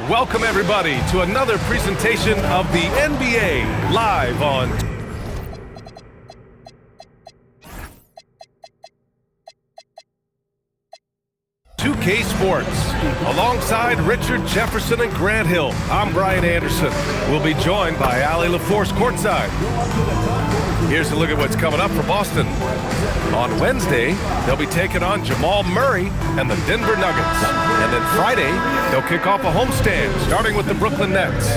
Welcome, everybody, to another presentation of the NBA live on 2K Sports. Alongside Richard Jefferson and Grant Hill, I'm Brian Anderson. We'll be joined by Allie LaForce courtside. Here's a look at what's coming up for Boston. On Wednesday, they'll be taking on Jamal Murray and the Denver Nuggets. And then Friday, they'll kick off a homestand, starting with the Brooklyn Nets.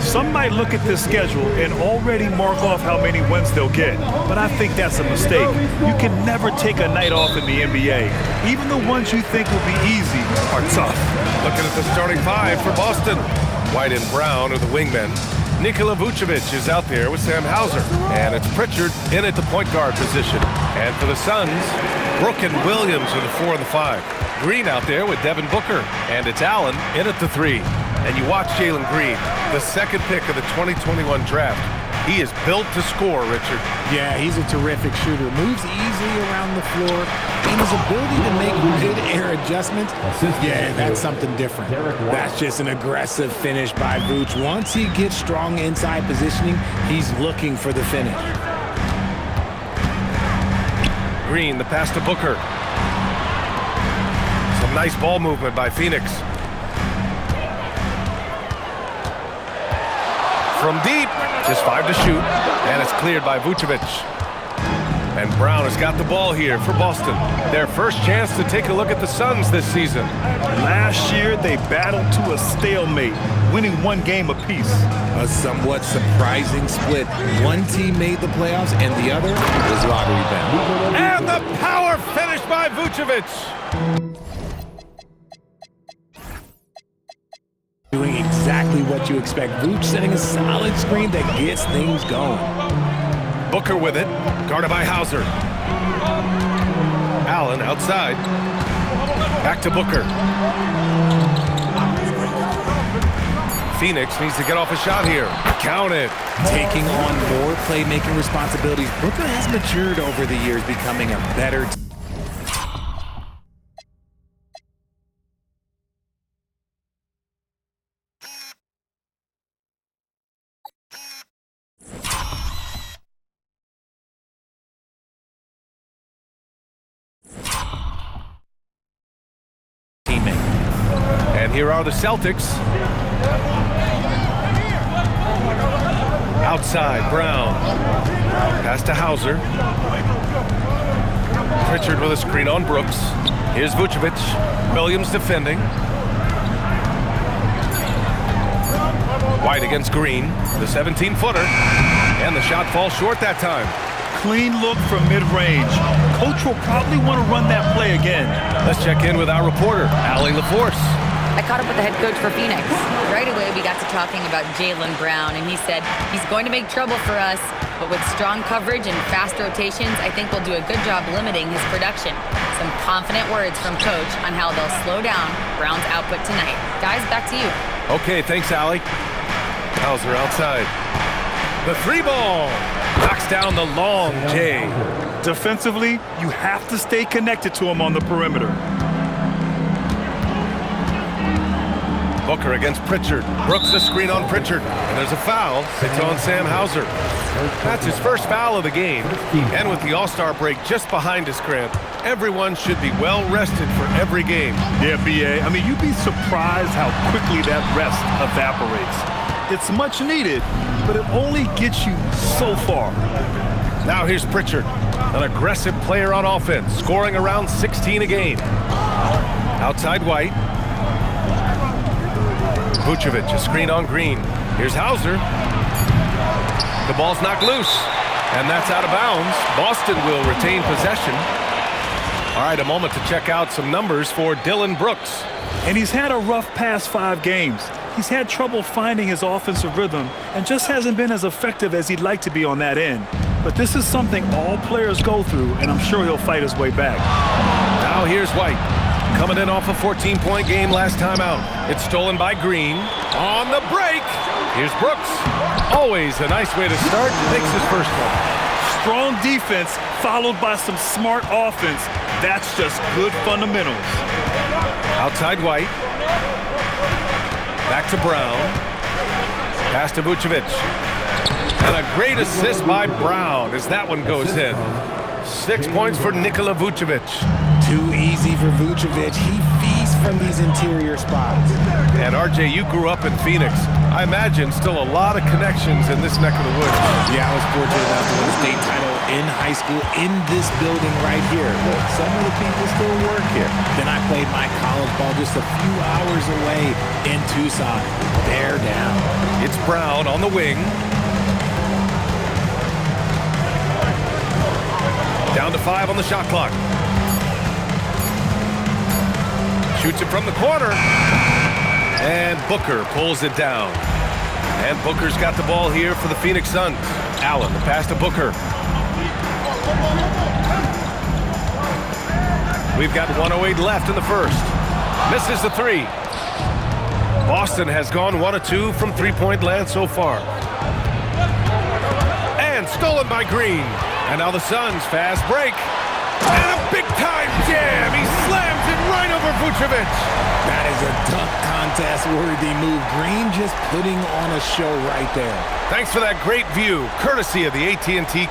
Some might look at this schedule and already mark off how many wins they'll get, but I think that's a mistake. You can never take a night off in the NBA. Even the ones you think will be easy are tough. Looking at the starting five for Boston. White and Brown are the wingmen. Nikola Vucevic is out there with Sam Hauser. And it's Pritchard in at the point guard position. And for the Suns, Brooke and Williams are the 4 and the 5. Green out there with Devin Booker. And it's Allen in at the 3. And you watch Jalen Green, the second pick of the 2021 draft. He is built to score, Richard. Yeah, he's a terrific shooter. Moves easily around the floor. And his ability to make mid-air adjustments, yeah, that's something different. That's just an aggressive finish by Vooch. Once he gets strong inside positioning, he's looking for the finish. Green, the pass to Booker. Some nice ball movement by Phoenix. From deep, just 5 to shoot, and it's cleared by Vucevic. And Brown has got the ball here for Boston. Their first chance to take a look at the Suns this season. Last year, they battled to a stalemate, winning 1 game apiece. A somewhat surprising split. One team made the playoffs, and the other was lottery bound. And the power finish by Vucevic. Doing exactly what you expect. Vooch setting a solid screen that gets things going. Booker with it, guarded by Hauser. Allen outside. Back to Booker. Phoenix needs to get off a shot here. Count it. Taking on more playmaking responsibilities. Booker has matured over the years, becoming a better And here are the Celtics. Outside, Brown. Pass to Hauser. Pritchard with a screen on Brooks. Here's Vucevic. Williams defending. White against Green. The 17-footer. And the shot falls short that time. Clean look from mid-range. Coach will probably want to run that play again. Let's check in with our reporter, Allie LaForce. I caught up with the head coach for Phoenix. Right away, we got to talking about Jalen Brown, and he said he's going to make trouble for us, but with strong coverage and fast rotations, I think we'll do a good job limiting his production. Some confident words from Coach on how they'll slow down Brown's output tonight. Guys, back to you. Okay, thanks, Allie. Hauser outside. The 3-ball. Knocks down the long J. Defensively, you have to stay connected to him on the perimeter. Booker against Pritchard. Brooks a screen on Pritchard. And there's a foul. It's on Sam Hauser. That's his first foul of the game. And with the All-Star break just behind us, Grant, everyone should be well rested for every game. Yeah, B.A. I mean, you'd be surprised how quickly that rest evaporates. It's much needed, but it only gets you so far. Now here's Pritchard, an aggressive player on offense, scoring around 16 a game. Outside White. Vucevic, a screen on Green. Here's Hauser. The ball's knocked loose, and that's out of bounds. Boston will retain possession. All right, a moment to check out some numbers for Dillon Brooks. And he's had a rough past 5 games. He's had trouble finding his offensive rhythm and just hasn't been as effective as he'd like to be on that end. But this is something all players go through, and I'm sure he'll fight his way back. Now here's White. Coming in off a 14-point game last time out. It's stolen by Green. On the break. Here's Brooks. Always a nice way to start. Makes his first one. Strong defense followed by some smart offense. That's just good fundamentals. Outside White. Back to Brown. Pass to Vucevic. And a great assist by Brown as that one goes in. 6 points for Nikola Vucevic. Too easy for Vucevic. He feasts from these interior spots. And RJ, you grew up in Phoenix. I imagine still a lot of connections in this neck of the woods. Yeah, I was fortunate enough to win a state title in high school in this building right here. Look, some of the people still work here. Then I played my college ball just a few hours away in Tucson. They're down. It's Brown on the wing. Down to 5 on the shot clock. Shoots it from the corner. And Booker pulls it down. And Booker's got the ball here for the Phoenix Suns. Allen, the pass to Booker. We've got 1:08 left in the first. Misses the three. Boston has gone 1 of 2 from three-point land so far. And stolen by Green. And now the Suns fast break. And a big-time jam. He slams it right over Vucevic. That is a dunk contest-worthy move. Green just putting on a show right there. Thanks for that great view, courtesy of the AT&T.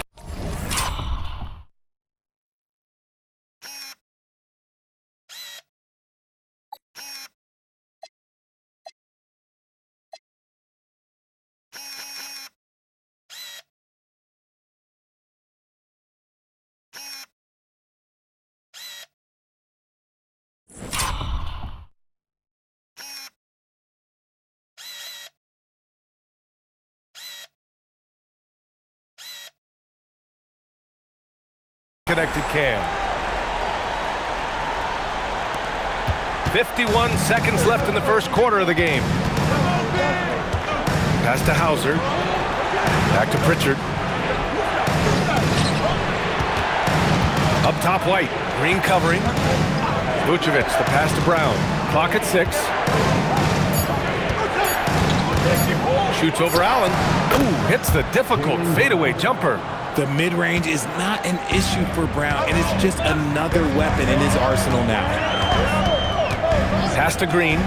Connected Cam. 51 seconds left in the first quarter of the game. Pass to Hauser. Back to Pritchard. Up top, White. Green covering. Vucevic, the pass to Brown. Clock at 6. Shoots over Allen. Ooh, hits the difficult fadeaway jumper. The mid-range is not an issue for Brown, and it's just another weapon in his arsenal now. Pass to Green.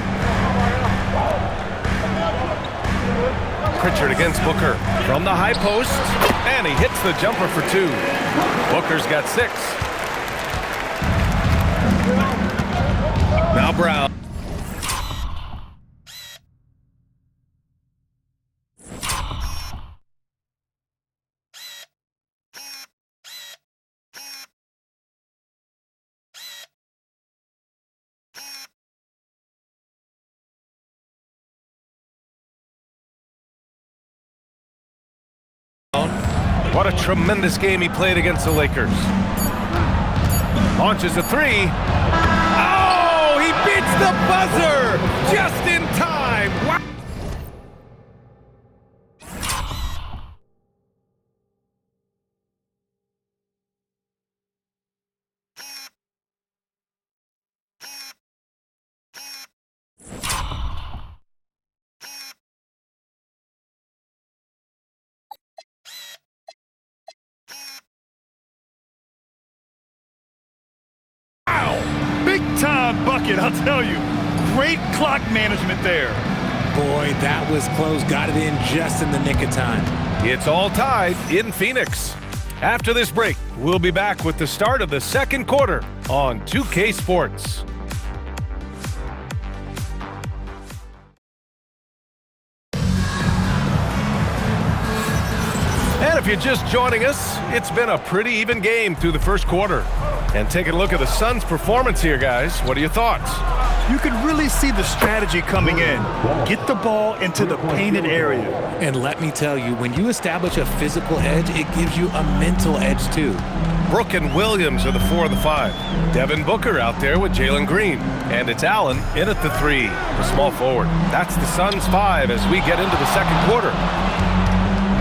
Pritchard against Booker from the high post, and he hits the jumper for 2. Booker's got 6. Now Brown. What a tremendous game he played against the Lakers. Launches a 3. Oh, he beats the buzzer just in time. Wow. Big-time bucket, I'll tell you. Great clock management there. Boy, that was close. Got it in just in the nick of time. It's all tied in Phoenix. After this break, we'll be back with the start of the second quarter on 2K Sports. And if you're just joining us, it's been a pretty even game through the first quarter. And taking a look at the Suns' performance here, guys. What are your thoughts? You can really see the strategy coming in. Get the ball into the painted area. And let me tell you, when you establish a physical edge, it gives you a mental edge too. Brooke and Williams are the 4 of the 5. Devin Booker out there with Jalen Green. And it's Allen in at the 3, the small forward. That's the Suns' 5 as we get into the second quarter.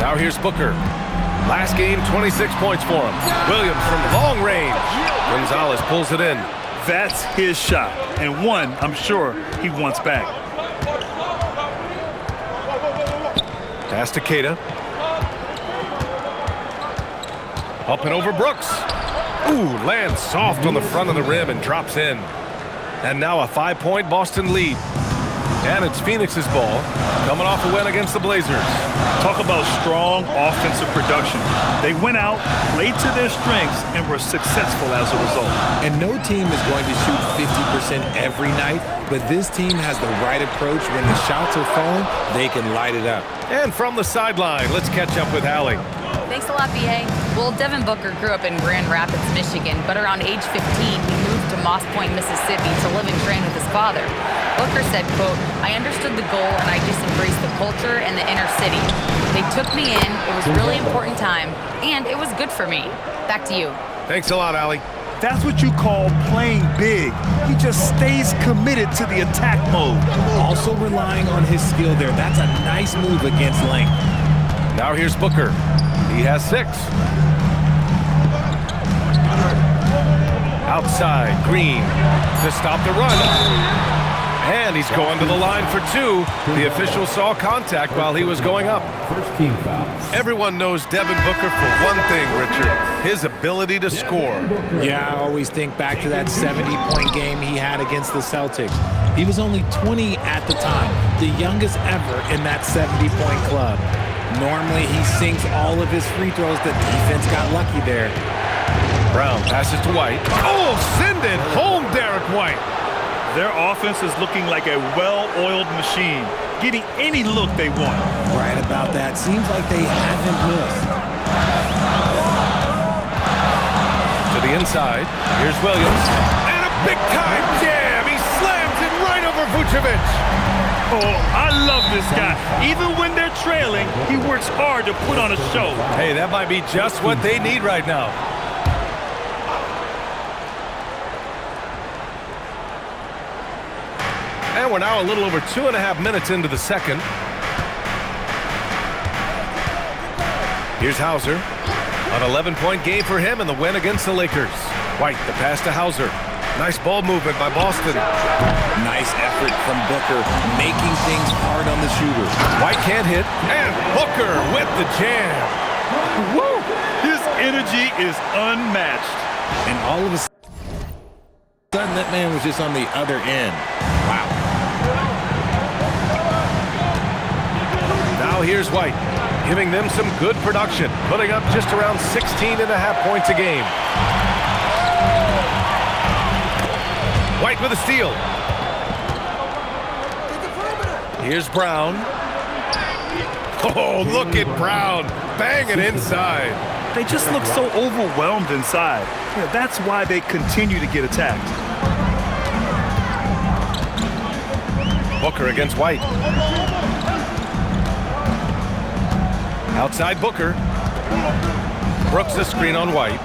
Now here's Booker. Last game, 26 points for him. Williams from long range. Gonzalez pulls it in. That's his shot, and one I'm sure he wants back. Pass to Queta. Up and over Brooks. Ooh, lands soft on the front of the rim and drops in. And now a 5-point Boston lead. And it's Phoenix's ball, coming off a win against the Blazers. Talk about strong offensive production. They went out, played to their strengths, and were successful as a result. And no team is going to shoot 50% every night, but this team has the right approach. When the shots are falling, they can light it up. And from the sideline, let's catch up with Allie. Thanks a lot, B.A. Well, Devin Booker grew up in Grand Rapids, Michigan, but around age 15, he moved to Moss Point, Mississippi to live and train with his father. Booker said, quote, "I understood the goal and I just embraced the culture and the inner city. They took me in, it was a really important time, and it was good for me." Back to you. Thanks a lot, Allie. That's what you call playing big. He just stays committed to the attack mode. Also relying on his skill there. That's a nice move against length. Now here's Booker. He has 6. Outside, Green to stop the run. And he's going to the line for 2. The official saw contact while he was going up. First team foul. Everyone knows Devin Booker for one thing, Richard, his ability to score. Yeah, I always think back to that 70-point game he had against the Celtics. He was only 20 at the time, the youngest ever in that 70-point club. Normally, he sinks all of his free throws. The defense got lucky there. Brown passes to White. Oh, send it home, Derek White. Their offense is looking like a well-oiled machine, getting any look they want. Right about that. Seems like they haven't missed. To the inside. Here's Williams. And a big-time jam. He slams it right over Vucevic. Oh, I love this guy. Even when they're trailing, he works hard to put on a show. Hey, that might be just what they need right now. And we're now a little over 2.5 minutes into the second. Here's Hauser. An 11-point game for him in the win against the Lakers. White, the pass to Hauser. Nice ball movement by Boston. Nice effort from Booker, making things hard on the shooter. White can't hit. And Booker with the jam. Woo! His energy is unmatched. And all of a sudden, that man was just on the other end. Wow. Now here's White, giving them some good production, putting up just around 16.5 points a game. White with a steal. Here's Brown. Oh, look at Brown banging inside. They just look so overwhelmed inside. Yeah, that's why they continue to get attacked. Booker against White. Outside Booker. Brooks the screen on White.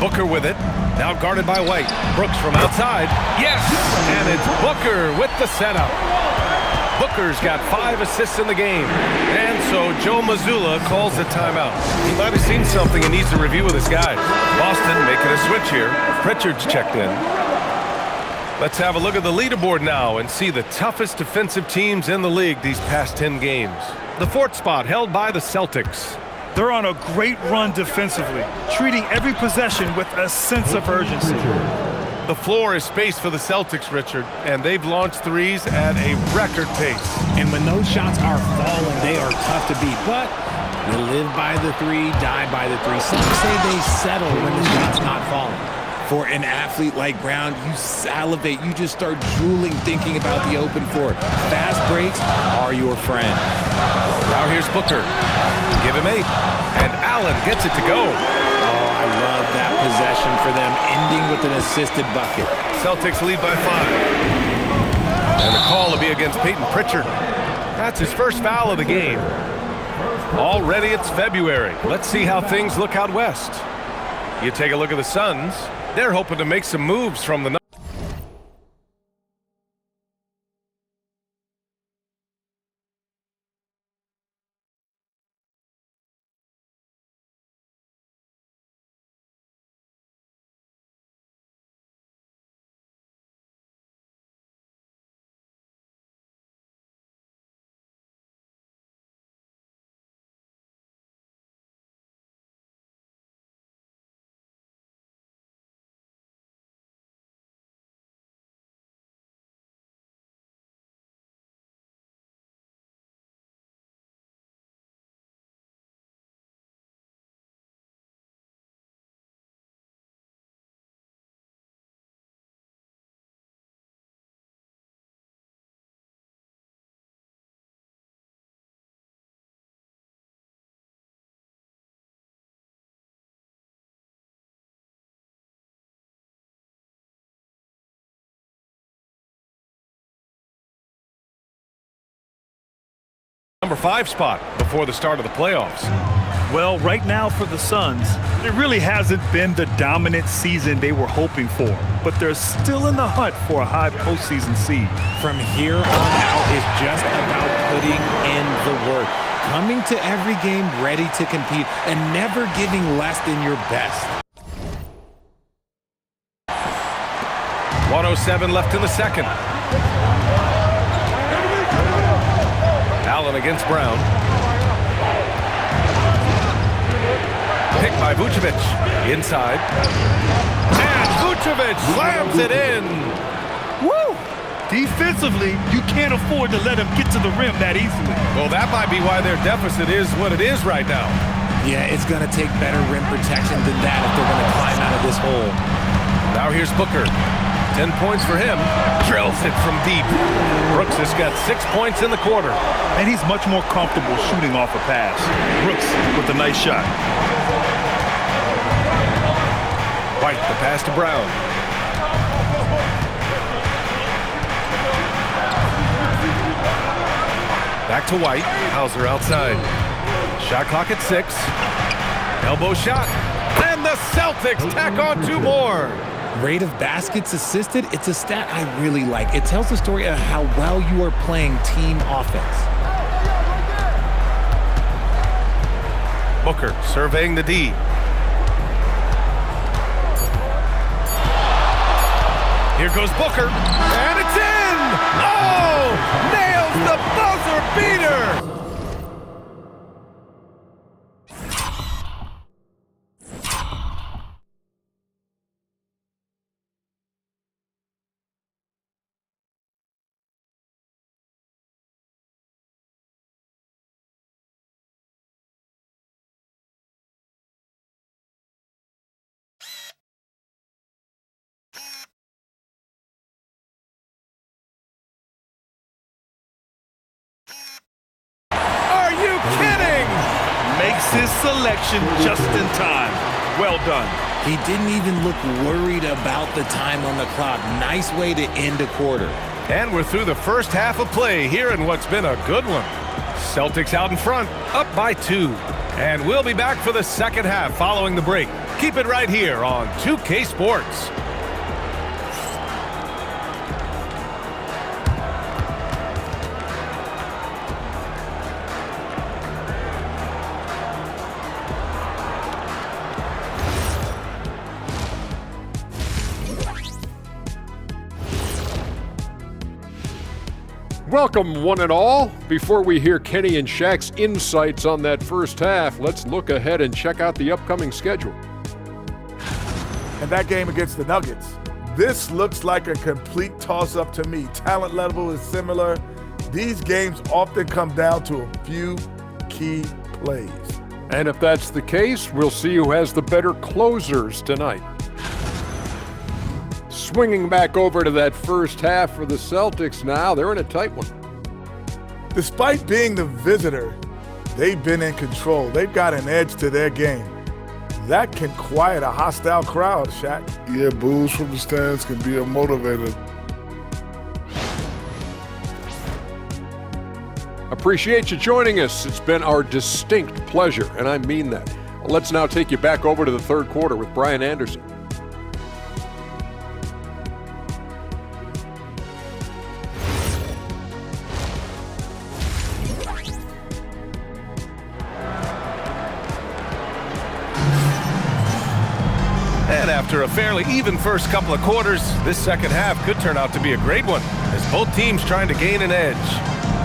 Booker with it. Now guarded by White. Brooks from outside. Yes! And it's Booker with the setup. Booker's got 5 assists in the game. And so Joe Mazzulla calls the timeout. He might have seen something and needs to review with his guys. Boston making a switch here. Pritchard's checked in. Let's have a look at the leaderboard now and see the toughest defensive teams in the league these past 10 games. The 4th spot held by the Celtics. They're on a great run defensively, treating every possession with a sense of urgency. The floor is spaced for the Celtics, Richard, and they've launched threes at a record pace. And when those shots are falling, they are tough to beat. But you live by the 3, die by the 3. Some say they settle when the shot's not falling. For an athlete like Brown, you salivate. You just start drooling thinking about the open floor. Fast breaks are your friend. Now here's Booker. Give him 8. And Allen gets it to go. Oh, I love that possession for them, ending with an assisted bucket. Celtics lead by 5. And the call will be against Peyton Pritchard. That's his first foul of the game. Already it's February. Let's see how things look out west. You take a look at the Suns. They're hoping to make some moves from the 5 spot before the start of the playoffs. Well, right now for the Suns, it really hasn't been the dominant season they were hoping for, but they're still in the hunt for a high postseason seed. From here on out, it's just about putting in the work, coming to every game ready to compete, and never giving less than your best. 1:07 left in the second. Allen against Brown. Picked by Vucevic. Inside. And Vucevic slams it in. Woo! Defensively, you can't afford to let him get to the rim that easily. Well, that might be why their deficit is what it is right now. Yeah, it's going to take better rim protection than that if they're going to climb out of this hole. Now here's Booker. 10 points for him. Drills it from deep. Brooks has got 6 points in the quarter. And he's much more comfortable shooting off a pass. Brooks with a nice shot. White, the pass to Brown. Back to White. Hauser outside. Shot clock at 6. Elbow shot. And the Celtics tack on 2 more. Rate of baskets assisted, it's a stat I really like. It tells the story of how well you are playing team offense. Booker surveying the D. Here goes Booker, and it's in! Oh! Nails the buzzer beater! Makes his selection just in time. Well done. He didn't even look worried about the time on the clock. Nice way to end a quarter. And we're through the first half of play here in what's been a good one. Celtics out in front, up by 2. And we'll be back for the second half following the break. Keep it right here on 2K Sports. Welcome, one and all. Before we hear Kenny and Shaq's insights on that first half, let's look ahead and check out the upcoming schedule. And that game against the Nuggets, this looks like a complete toss-up to me. Talent level is similar. These games often come down to a few key plays. And if that's the case, we'll see who has the better closers tonight. Swinging back over to that first half for the Celtics now, they're in a tight one. Despite being the visitor, they've been in control. They've got an edge to their game. That can quiet a hostile crowd, Shaq. Yeah, boos from the stands can be a motivator. Appreciate you joining us. It's been our distinct pleasure, and I mean that. Let's now take you back over to the third quarter with Brian Anderson. And after a fairly even first couple of quarters, this second half could turn out to be a great one, as both teams trying to gain an edge.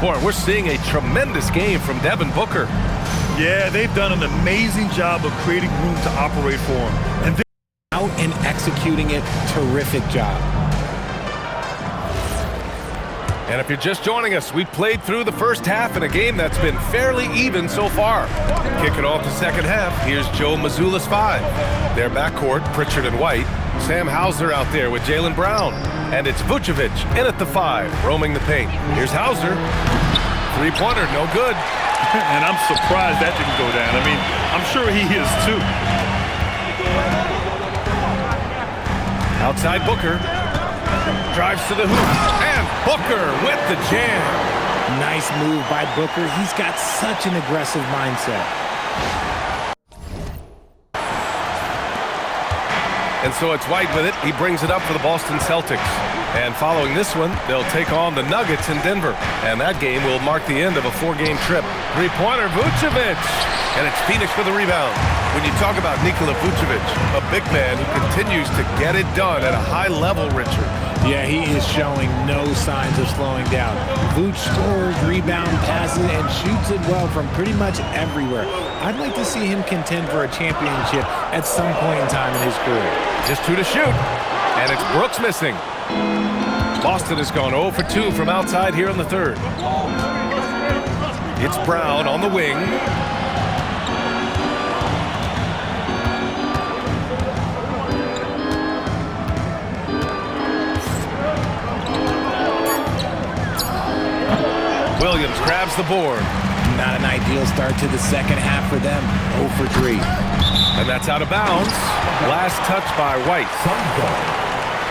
Boy, we're seeing a tremendous game from Devin Booker. Yeah, they've done an amazing job of creating room to operate for him. And out and executing it, terrific job. And if you're just joining us, we played through the first half in a game that's been fairly even so far. Kicking off the second half, here's Joe Mazzulla's 5. Their backcourt, Pritchard and White. Sam Hauser out there with Jaylen Brown. And it's Vucevic in at the 5, roaming the paint. Here's Hauser. Three-pointer, no good. And I'm surprised that didn't go down. I mean, I'm sure he is too. Outside Booker. Drives to the hoop. And Booker with the jam. Nice move by Booker. He's got such an aggressive mindset. And so it's White with it. He brings it up for the Boston Celtics. And following this one, they'll take on the Nuggets in Denver. And that game will mark the end of a 4-game trip. Three-pointer, Vucevic. And it's Phoenix for the rebound. When you talk about Nikola Vucevic, a big man who continues to get it done at a high level, Richard. Yeah, he is showing no signs of slowing down. Vooch scores, rebound, passes, and shoots it well from pretty much everywhere. I'd like to see him contend for a championship at some point in time in his career. Just 2 to shoot. And it's Brooks missing. Boston has gone 0 for 2 from outside here in the third. It's Brown on the wing. Williams grabs the board. Not an ideal start to the second half for them. 0 for 3. And that's out of bounds. Last touch by White.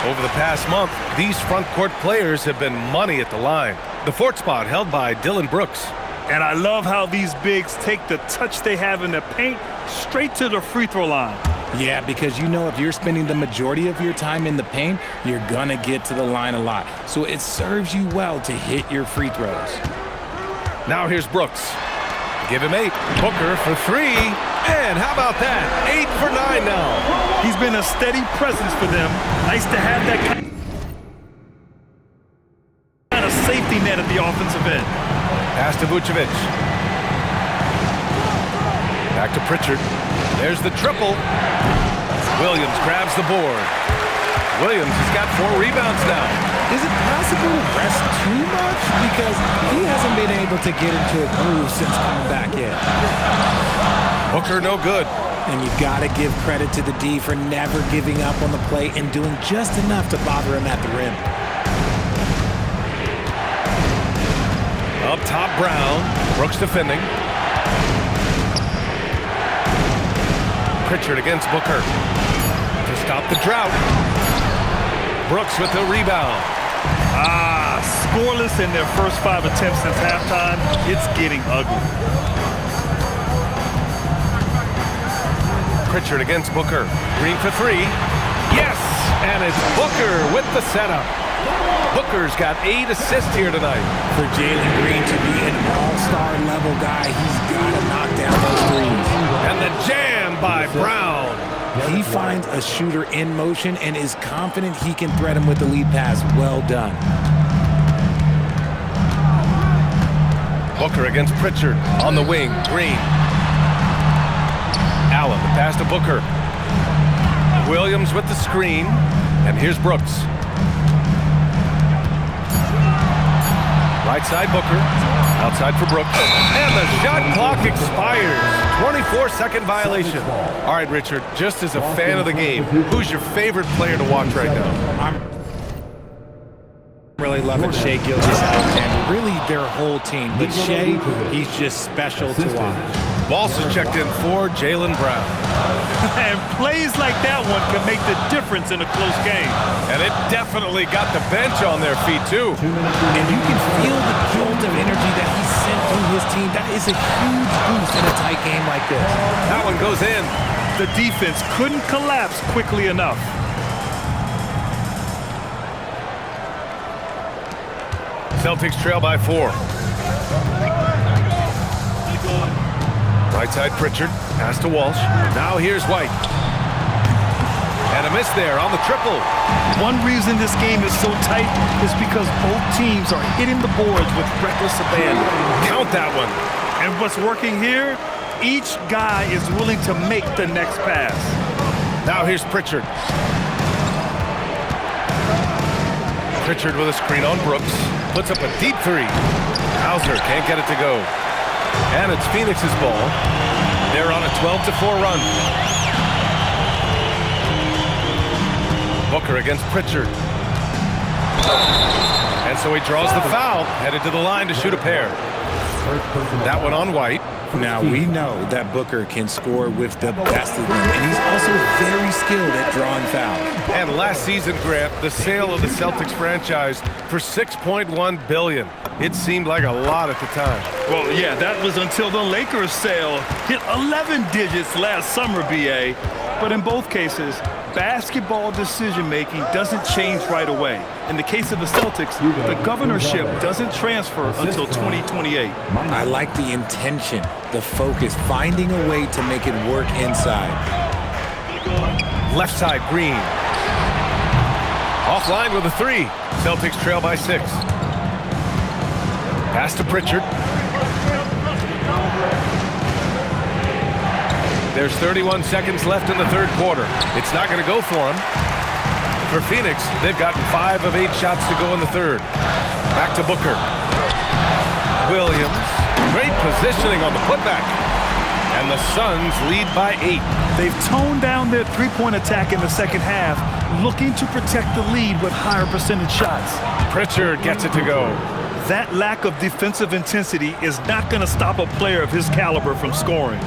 Over the past month, these front court players have been money at the line. The fourth spot held by Dylan Brooks. And I love how these bigs take the touch they have in the paint straight to the free throw line. Yeah, because you know if you're spending the majority of your time in the paint, you're going to get to the line a lot. So it serves you well to hit your free throws. Now here's Brooks. Give him 8. Booker for 3. And how about that? 8 for 9 now. He's been a steady presence for them. Nice to have that kind of safety net at the offensive end. Pass to Vucevic. Back to Pritchard. There's the triple. Williams grabs the board. Williams has got 4 rebounds now. Is it possible to rest too much? Because he hasn't been able to get into a groove since coming back in. Booker no good. And you got to give credit to the D for never giving up on the play and doing just enough to bother him at the rim. Up top, Brown. Brooks defending. Pritchard against Booker. To stop the drought. Brooks with the rebound. Scoreless in their first 5 attempts since halftime. It's getting ugly. Pritchard against Booker. Green for 3. Yes! And it's Booker with the setup. Booker's got 8 assists here tonight. For Jalen Green to be an all-star level guy, he's got to knock down those threes. And the jam by Brown. He finds a shooter in motion and is confident he can thread him with the lead pass. Well done. Booker against Pritchard on the wing. Green. Allen, the pass to Booker. Williams with the screen. And here's Brooks. Right side Booker. Outside for Brooks. And the shot clock expires. 24-second violation. All right, Richard, just as a fan of the game, who's your favorite player to watch right now? I'm really loving Shai Gilgeous-Alexander. Really their whole team. But Shai, he's just special to watch. Also checked in for Jaylen Brown. And plays like that one can make the difference in a close game. And it definitely got the bench on their feet, too. And you can feel the jolt of energy that he sent through his team. That is a huge boost in a tight game like this. That one goes in. The defense couldn't collapse quickly enough. Celtics trail by 4. Right side Pritchard. Pass to Walsh. Now here's White. And a miss there on the triple. One reason this game is so tight is because both teams are hitting the boards with reckless abandon. Count that one. And what's working here? Each guy is willing to make the next pass. Now here's Pritchard. Pritchard with a screen on Brooks. Puts up a deep 3. Hauser can't get it to go. And it's Phoenix's ball. They're on a 12-4 run. Booker against Pritchard. And so he draws the foul, headed to the line to shoot a pair. That one on White. Now, we know that Booker can score with the best of them, and he's also very skilled at drawing fouls. And last season, Grant, the sale of the Celtics franchise for $6.1 billion. It seemed like a lot at the time. Well, yeah, that was until the Lakers sale hit 11 digits last summer, BA. But in both cases, basketball decision-making doesn't change right away. In the case of the Celtics, the governorship doesn't transfer until 2028. I like the intention, the focus, finding a way to make it work inside. Left side, Green. Offline with a three. Celtics trail by 6. Pass to Pritchard. There's 31 seconds left in the third quarter. It's not going to go for him. For Phoenix, they've gotten 5 of 8 shots to go in the third. Back to Booker. Williams. Great positioning on the putback. And the Suns lead by 8. They've toned down their three-point attack in the second half, looking to protect the lead with higher percentage shots. Pritchard gets it to go. That lack of defensive intensity is not going to stop a player of his caliber from scoring.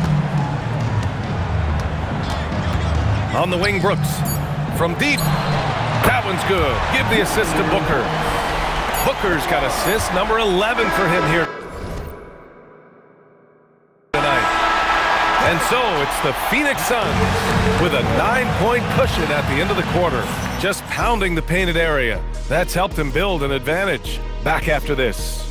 On the wing, Brooks. From deep. That one's good. Give the assist to Booker. Booker's got assist number 11 for him here tonight. And so it's the Phoenix Suns with a 9-point cushion at the end of the quarter, just pounding the painted area. That's helped him build an advantage. Back after this.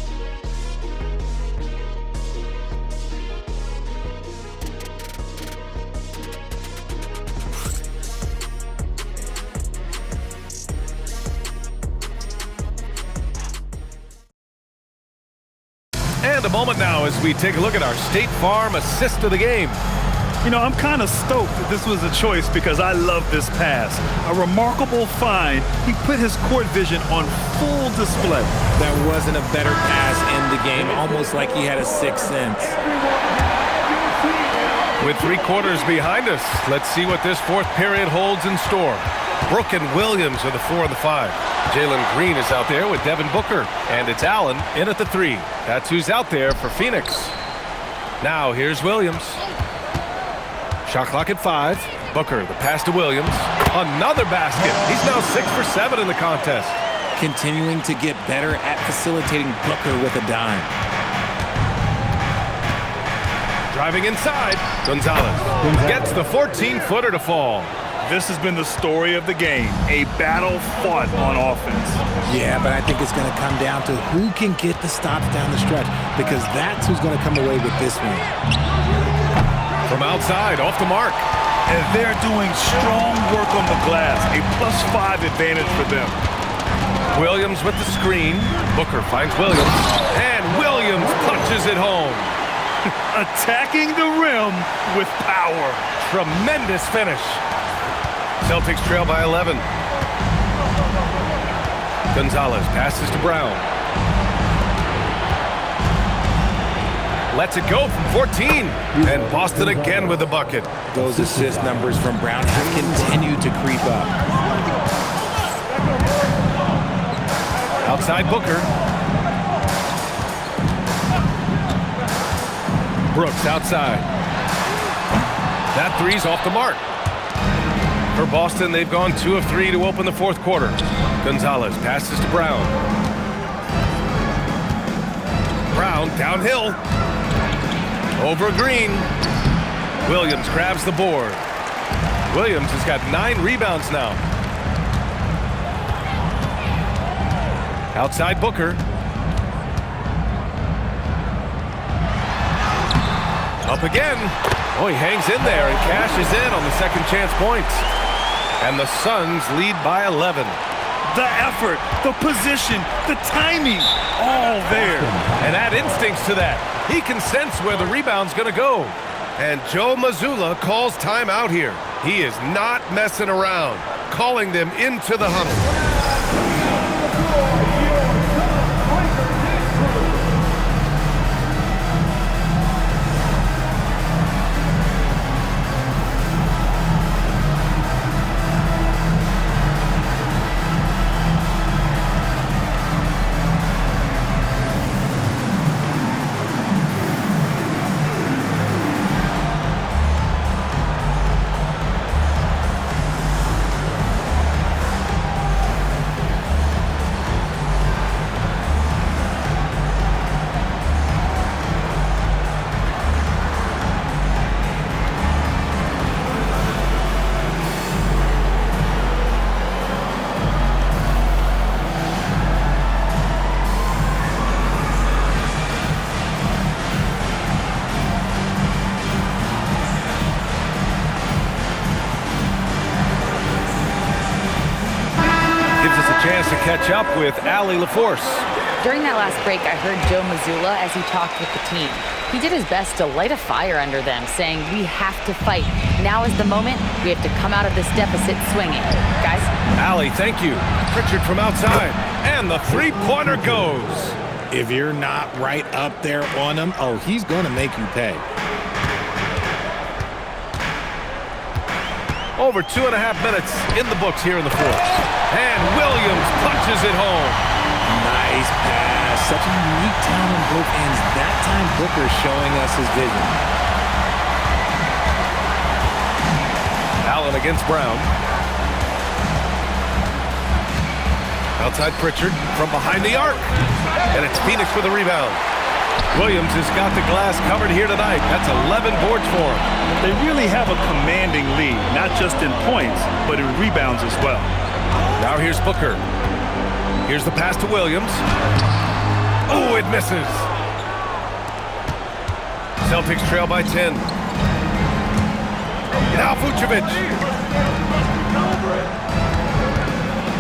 And a moment now as we take a look at our State Farm assist of the game. You know, I'm kind of stoked that this was a choice because I love this pass. A remarkable find. He put his court vision on full display. That wasn't a better pass in the game, almost like he had a sixth sense. With 3 quarters behind us, let's see what this fourth period holds in store. Brook and Williams are the 4 and the 5. Jalen Green is out there with Devin Booker, and it's Allen in at the 3. That's who's out there for Phoenix. Now here's Williams. Shot clock at 5. Booker, the pass to Williams. Another basket. He's now 6 for 7 in the contest. Continuing to get better at facilitating Booker with a dime. Driving inside, Gonzalez gets the 14-footer to fall. This has been the story of the game, a battle fought on offense. Yeah, but I think it's going to come down to who can get the stops down the stretch, because that's who's going to come away with this one. From outside, off the mark. And they're doing strong work on the glass, a +5 advantage for them. Williams with the screen. Booker finds Williams, and Williams punches it home. Attacking the rim with power. Tremendous finish. Celtics trail by 11. Gonzalez passes to Brown. Lets it go from 14. And Boston again with the bucket. Those assist numbers from Brown have continued to creep up. Outside Booker. Brooks outside. That three's off the mark. For Boston, they've gone 2 of 3 to open the fourth quarter. Gonzalez passes to Brown. Brown downhill. Over Green. Williams grabs the board. Williams has got 9 rebounds now. Outside Booker. Up again. Oh, he hangs in there and cashes in on the second chance points. And the Suns lead by 11. The effort, the position, the timing, all there. And add instincts to that. He can sense where the rebound's going to go. And Joe Mazzulla calls timeout here. He is not messing around, calling them into the huddle. catch up with Allie LaForce. During that last break, I heard Joe Mazzulla as he talked with the team. He did his best to light a fire under them, saying, "We have to fight. Now is the moment. We have to come out of this deficit swinging." Guys? Allie, thank you. Pritchard from outside. And the three-pointer goes. If you're not right up there on him, oh, he's going to make you pay. Over 2.5 minutes in the books here in the fourth. And Williams punches it home. Nice pass. Such a unique time on both ends. That time, Booker showing us his vision. Allen against Brown. Outside Pritchard from behind the arc. And it's Phoenix with a rebound. Williams has got the glass covered here tonight. That's 11 boards for him. They really have a commanding lead, not just in points, but in rebounds as well. Now here's Booker. Here's the pass to Williams. Oh, it misses. Celtics trail by 10. Now Vucevic.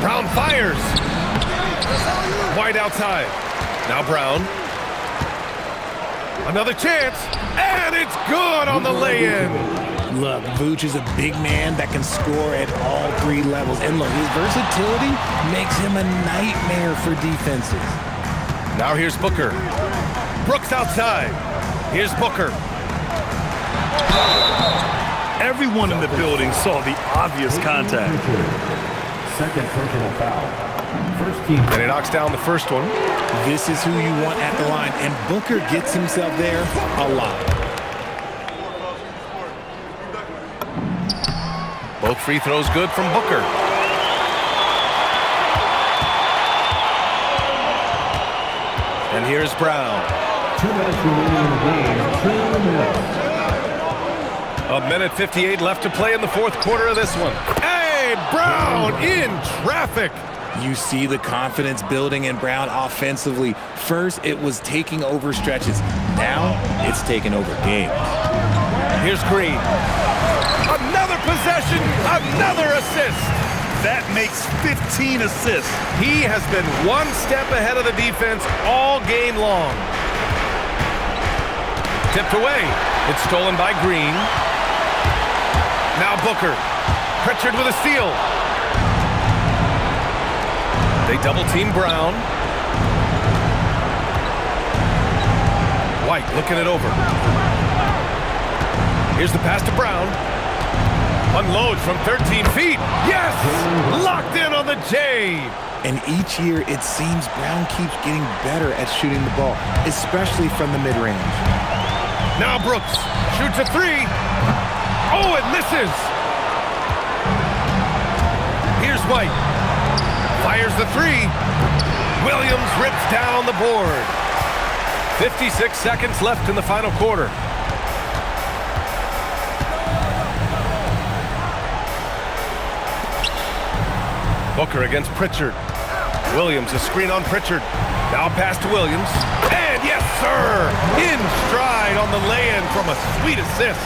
Brown fires. White outside. Now Brown. Another chance. And it's good on the lay-in. Look, Vooch is a big man that can score at all three levels. And look, his versatility makes him a nightmare for defenses. Now here's Booker. Brooks outside. Here's Booker. Everyone in the building saw the obvious contact. Second personal foul. First team. And he knocks down the first one. This is who you want at the line, and Booker gets himself there a lot. Both free throws good from Booker. And here's Brown. 2 minutes remaining in the game. 2 minutes. A minute 58 left to play in the fourth quarter of this one. Hey, Brown in traffic. You see the confidence building in Brown offensively. First, it was taking over stretches. Now, it's taking over games. Here's Green. Another possession, another assist. That makes 15 assists. He has been one step ahead of the defense all game long. Tipped away. It's stolen by Green. Now Booker. Pritchard with a steal. They double-team Brown. White looking it over. Here's the pass to Brown. Unload from 13 feet. Yes! Locked in on the J. And each year, it seems Brown keeps getting better at shooting the ball, especially from the mid-range. Now Brooks shoots a three. Oh, it misses. Here's White. Fires the three. Williams rips down the board. 56 seconds left in the final quarter. Booker against Pritchard. Williams, a screen on Pritchard. Now pass to Williams. And yes, sir! In stride on the lay-in from a sweet assist.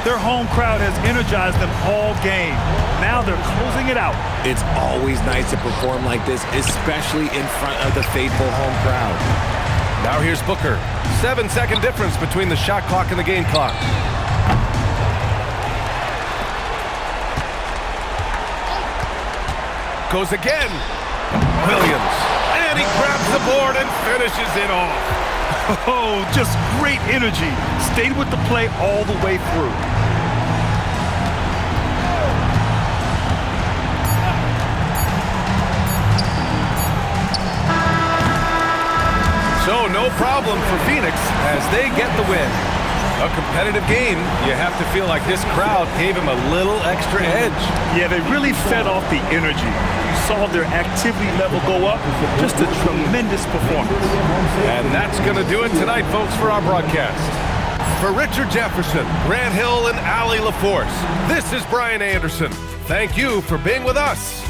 Their home crowd has energized them all game. Now they're closing it out. It's always nice to perform like this, especially in front of the faithful home crowd. Now here's Booker. 7-second difference between the shot clock and the game clock. Goes again. Williams. And he grabs the board and finishes it off. Oh, just great energy. Stayed with the play all the way through. So no problem for Phoenix as they get the win. A competitive game, you have to feel like this crowd gave him a little extra edge. Yeah, they really fed off the energy. You saw their activity level go up. Just a tremendous performance. And that's going to do it tonight, folks, for our broadcast. For Richard Jefferson, Grant Hill, and Allie LaForce, this is Brian Anderson. Thank you for being with us.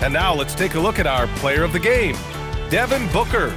And now let's take a look at our player of the game, Devin Booker.